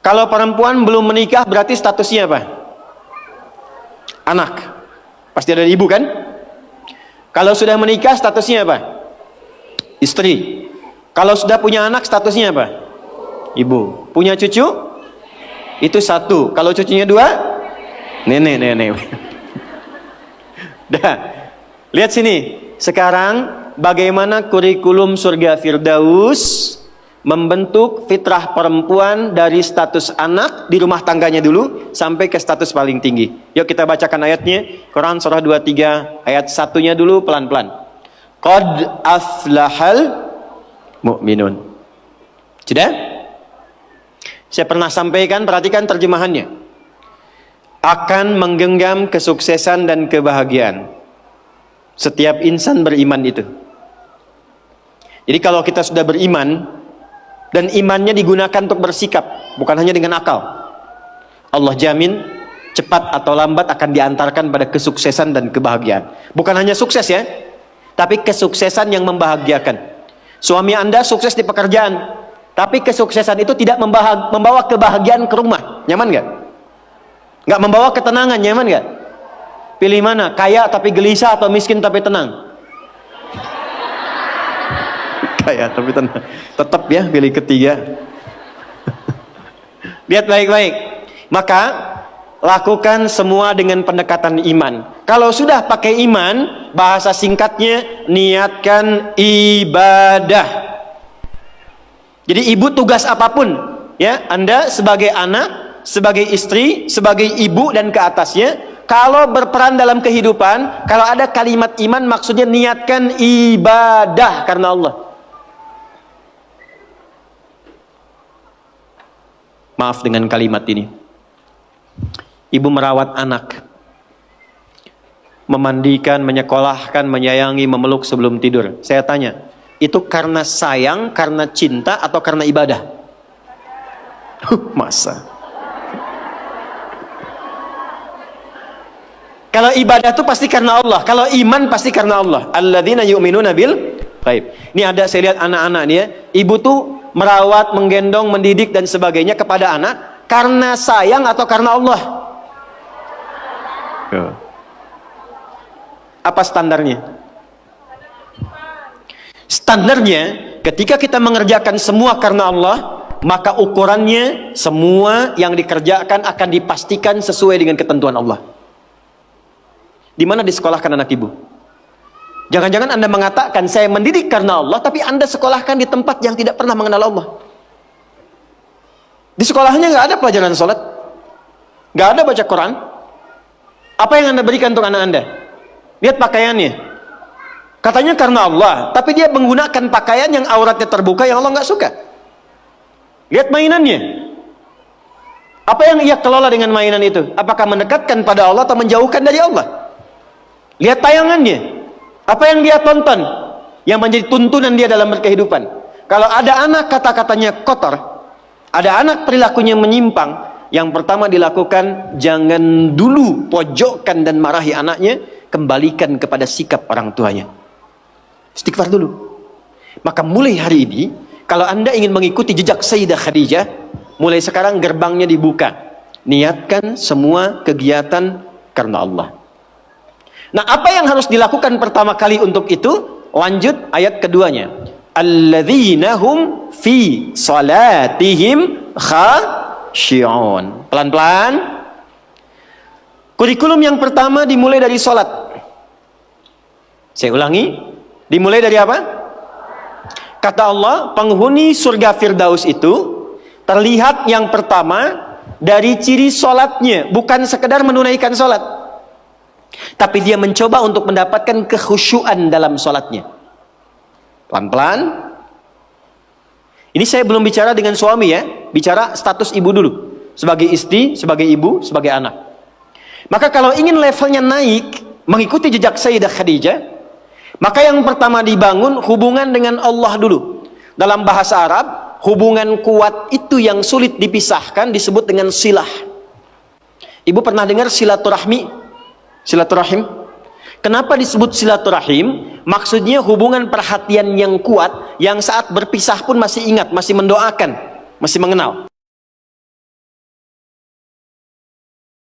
Kalau perempuan belum menikah berarti statusnya apa? Anak. Pasti ada ibu kan? Kalau sudah menikah statusnya apa? Istri. Kalau sudah punya anak statusnya apa? Ibu. Punya cucu? Itu satu. Kalau cucunya dua? Nenek. Dah. Lihat sini. Sekarang bagaimana kurikulum surga Firdaus membentuk fitrah perempuan dari status anak di rumah tangganya dulu sampai ke status paling tinggi. Yuk kita bacakan ayatnya. Quran surah 23 ayat 1-nya dulu pelan-pelan. Qad aflahal mu'minun. Sudah? Saya pernah sampaikan, perhatikan terjemahannya. Akan menggenggam kesuksesan dan kebahagiaan setiap insan beriman itu. Jadi kalau kita sudah beriman dan imannya digunakan untuk bersikap, bukan hanya dengan akal, Allah jamin cepat atau lambat akan diantarkan pada kesuksesan dan kebahagiaan. Bukan hanya sukses ya, tapi kesuksesan yang membahagiakan. Suami Anda sukses di pekerjaan, tapi kesuksesan itu tidak membawa kebahagiaan ke rumah. Nyaman nggak? Nggak membawa ketenangan, nyaman nggak? Pilih mana? Kaya tapi gelisah atau miskin tapi tenang? Kaya tapi tenang. Tetap ya pilih ketiga. Lihat baik-baik. Maka lakukan semua dengan pendekatan iman. Kalau sudah pakai iman, bahasa singkatnya niatkan ibadah. Jadi ibu tugas apapun, ya, Anda sebagai anak, sebagai istri, sebagai ibu dan ke atasnya, kalau berperan dalam kehidupan, kalau ada kalimat iman maksudnya niatkan ibadah karena Allah. Maaf dengan kalimat ini. Ibu merawat anak, memandikan, menyekolahkan, menyayangi, memeluk sebelum tidur. Saya tanya, itu karena sayang, karena cinta, atau karena ibadah? Masa? Kalau ibadah itu pasti karena Allah. Kalau iman pasti karena Allah. Alladzina yu'minuna bil ghaib. Ini ada, saya lihat anak-anak nih ya. Ibu tuh merawat, menggendong, mendidik dan sebagainya kepada anak karena sayang atau karena Allah? Apa standarnya? Standarnya ketika kita mengerjakan semua karena Allah, maka ukurannya semua yang dikerjakan akan dipastikan sesuai dengan ketentuan Allah. Di mana disekolahkan anak ibu? Jangan-jangan Anda mengatakan saya mendidik karena Allah, tapi Anda sekolahkan di tempat yang tidak pernah mengenal Allah. Di sekolahnya nggak ada pelajaran sholat, nggak ada baca Quran. Apa yang Anda berikan untuk anak Anda? Lihat pakaiannya. Katanya karena Allah, tapi dia menggunakan pakaian yang auratnya terbuka yang Allah nggak suka. Lihat mainannya. Apa yang ia kelola dengan mainan itu? Apakah mendekatkan pada Allah atau menjauhkan dari Allah? Lihat tayangannya. Apa yang dia tonton yang menjadi tuntunan dia dalam berkehidupan? Kalau ada anak kata-katanya kotor, ada anak perilakunya menyimpang, yang pertama dilakukan, jangan dulu pojokkan dan marahi anaknya, kembalikan kepada sikap orang tuanya. Istighfar dulu. Maka mulai hari ini, kalau Anda ingin mengikuti jejak Sayyidah Khadijah, mulai sekarang gerbangnya dibuka. Niatkan semua kegiatan karena Allah. Nah, apa yang harus dilakukan pertama kali untuk itu? Lanjut ayat keduanya. Alladzina hum fi salatihim khashi'un. Pelan-pelan. Kurikulum yang pertama dimulai dari salat. Saya ulangi, dimulai dari apa? Kata Allah, penghuni surga Firdaus itu terlihat yang pertama dari ciri salatnya, bukan sekedar menunaikan salat, tapi dia mencoba untuk mendapatkan kekhusyuan dalam sholatnya. Pelan-pelan. Ini saya belum bicara dengan suami ya, bicara status ibu dulu. Sebagai istri, sebagai ibu, sebagai anak. Maka kalau ingin levelnya naik, mengikuti jejak Sayyidah Khadijah, maka yang pertama dibangun hubungan dengan Allah dulu. Dalam bahasa Arab, hubungan kuat itu yang sulit dipisahkan disebut dengan silah. Ibu pernah dengar silaturahmi? Silaturahim. Kenapa disebut silaturahim? Maksudnya hubungan perhatian yang kuat, yang saat berpisah pun masih ingat, masih mendoakan, masih mengenal.